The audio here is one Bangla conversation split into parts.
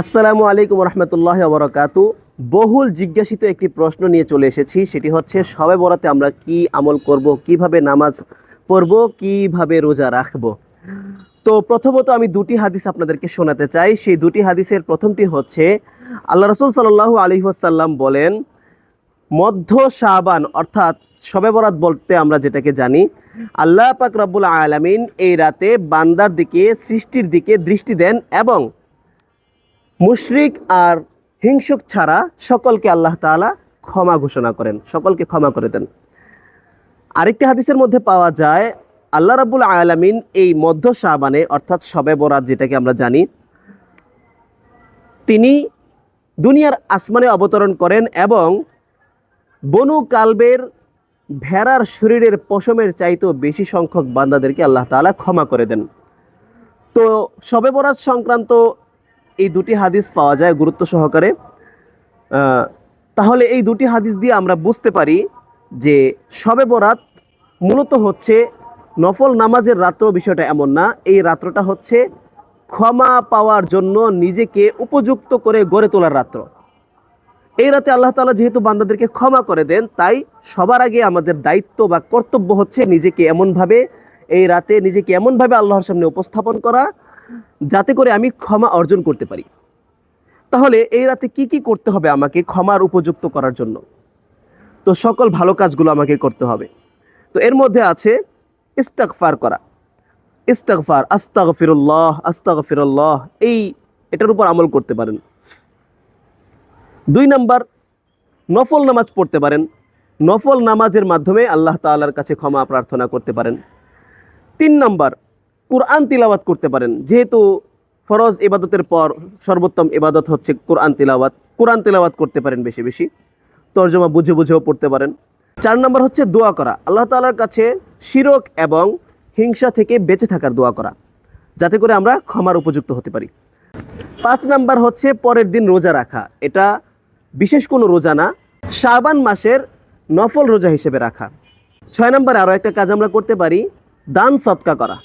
আসসালামু আলাইকুম রহমতুল্লাহ বরকাতু। বহুল জিজ্ঞাসিত একটি প্রশ্ন নিয়ে চলে এসেছি, সেটি হচ্ছে শবে বরাতে আমরা কি আমল করব, কিভাবে নামাজ পড়ব, কিভাবে রোজা রাখব। তো প্রথমত আমি দুটি হাদিস আপনাদেরকে শোনাতে চাই। সেই দুটি হাদিসের প্রথমটি হচ্ছে আল্লাহ রাসূল সাল্লাল্লাহু আলাইহি ওয়াসাল্লাম বলেন, মধ্য শাবান অর্থাৎ শবে বরাত বলতে আমরা যেটাকে জানি, আল্লাহ পাক রব্বুল আলামিন এই রাতে বান্দার দিকে, সৃষ্টির দিকে দৃষ্টি দেন এবং মুশরিক আর হিংসুক ছাড়া সকলকে আল্লাহ তাআলা ক্ষমা ঘোষণা করেন, সকলকে ক্ষমা করে দেন। আরেকটি হাদিসের মধ্যে পাওয়া যায় আল্লাহ রাব্বুল আলামিন এই মধ্য শাবানে অর্থাৎ শবে বরাত যেটাকে আমরা জানি, তিনি দুনিয়ার আসমানে অবতরণ করেন এবং বনু কালবের ভেড়ার শরীরের পশমের চাইতেও বেশি সংখ্যক বান্দাদেরকে আল্লাহ তাআলা ক্ষমা করে দেন। তো শবে বরাত সংক্রান্ত এই দুটি হাদিস পাওয়া যায় গুরুত্ব সহকারে। তাহলে এই দুটি হাদিস দিয়ে আমরা বুঝতে পারি যে শবে বরাত মূলত হচ্ছে নফল নামাজের রাত্র। বিষয়টা এমন না, এই রাত্রটা হচ্ছে ক্ষমা পাওয়ার জন্য নিজেকে উপযুক্ত করে গড়ে তোলার রাত্র। এই রাতে আল্লাহ তাআলা যেহেতু বান্দাদেরকে ক্ষমা করে দেন, তাই সবার আগে আমাদের দায়িত্ব বা কর্তব্য হচ্ছে নিজেকে এমনভাবে এই রাতে নিজেকে এমনভাবে আল্লাহর সামনে উপস্থাপন করা যাতে করে আমি ক্ষমা অর্জন করতে পারি। তাহলে এই রাতে কি কি করতে হবে আমাকে ক্ষমার উপযুক্ত করার জন্য? তো সকল ভালো কাজগুলো আমাকে করতে হবে। তো এর মধ্যে আছে ইস্তিগফার করা, ইস্তিগফার, আস্তাগফিরুল্লাহ আস্তাগফিরুল্লাহ, এটার উপর আমল করতে পারেন। 2 নাম্বার, নফল নামাজ পড়তে পারেন। নফল নামাজের মাধ্যমে আল্লাহ তাআলার কাছে ক্ষমা প্রার্থনা করতে পারেন। 3 নাম্বার, কোরআন তিলাওয়াত করতে পারেন। যেহেতু ফরজ ইবাদতের পর সর্বোত্তম ইবাদত হচ্ছে কোরআন তিলাওয়াত, কোরআন তিলাওয়াত করতে পারেন বেশি বেশি, তর্জমা বুঝে বুঝেও পড়তে পারেন। 4 নম্বর হচ্ছে দোয়া করা, আল্লাহ তাআলার কাছে শিরক এবং হিংসা থেকে বেঁচে থাকার দোয়া করা, যাতে করে আমরা ক্ষমার উপযুক্ত হতে পারি। 5 নাম্বার হচ্ছে পরের দিন রোজা রাখা। এটা বিশেষ কোনো রোজা না, শাবান মাসের নফল রোজা হিসেবে রাখা। 6 নাম্বার আরও একটা কাজ আমরা করতে পারি, দান সদকা করা।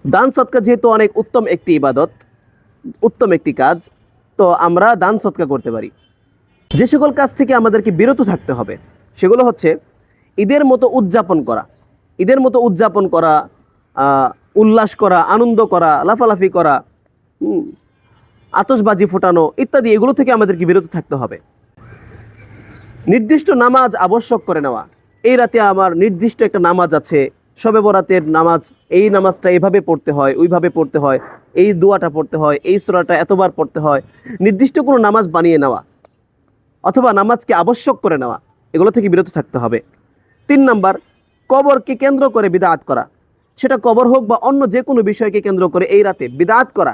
দান সদকা যেহেতু অনেক উত্তম একটি ইবাদত, উত্তম একটি কাজ, তো আমরা দান সদকা করতে পারি। যে সকল কাজ থেকে আমাদেরকে বিরত থাকতে হবে সেগুলো হচ্ছে ঈদের মতো উদযাপন করা, ঈদের মতো উদযাপন করা, উল্লাস করা, আনন্দ করা, লাফালাফি করা, আতশবাজি ফোটানো ইত্যাদি, এগুলো থেকে আমাদেরকে বিরত থাকতে হবে। নির্দিষ্ট নামাজ আবশ্যক করে নেওয়া, এই রাতে আমার নির্দিষ্ট একটা নামাজ আছে, শবে বরাতের নামাজ, এই নামাজটা এভাবে পড়তে হয়, ওইভাবে পড়তে হয়, এই দোয়াটা পড়তে হয়, এই সূরাটা এতবার পড়তে হয়, নির্দিষ্ট কোনো নামাজ বানিয়ে নেওয়া অথবা নামাজকে আবশ্যক করে নেওয়া, এগুলো থেকে বিরত থাকতে হবে। 3 নাম্বার, কবরকে কেন্দ্র করে বিদআত করা, সেটা কবর হোক বা অন্য যে কোনো বিষয়কে কেন্দ্র করে এই রাতে বিদআত করা,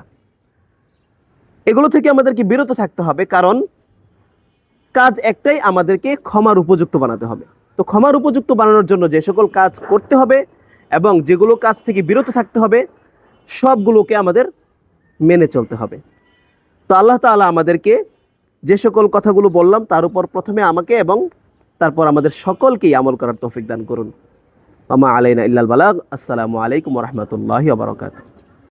এগুলো থেকে আমাদেরকে বিরত থাকতে হবে। কারণ কাজ একটাই, আমাদেরকে ক্ষমার উপযুক্ত বানাতে হবে। তো ক্ষমার উপযুক্ত বানানোর জন্য যে সকল কাজ করতে হবে এবং যেগুলো কাজ থেকে বিরত থাকতে হবে, সবগুলোকে আমাদের মেনে চলতে হবে। তো আল্লাহ তাআলা আমাদেরকে যে সকল কথাগুলো বললাম তার উপর প্রথমে আমাকে এবং তারপর আমাদের সকলকেই আমল করার তৌফিক দান করুন। আমা আলাইনা ইল্লাল বালাগ। আসসালামু আলাইকুম ওয়া রাহমাতুল্লাহি ওয়া বারাকাতুহু।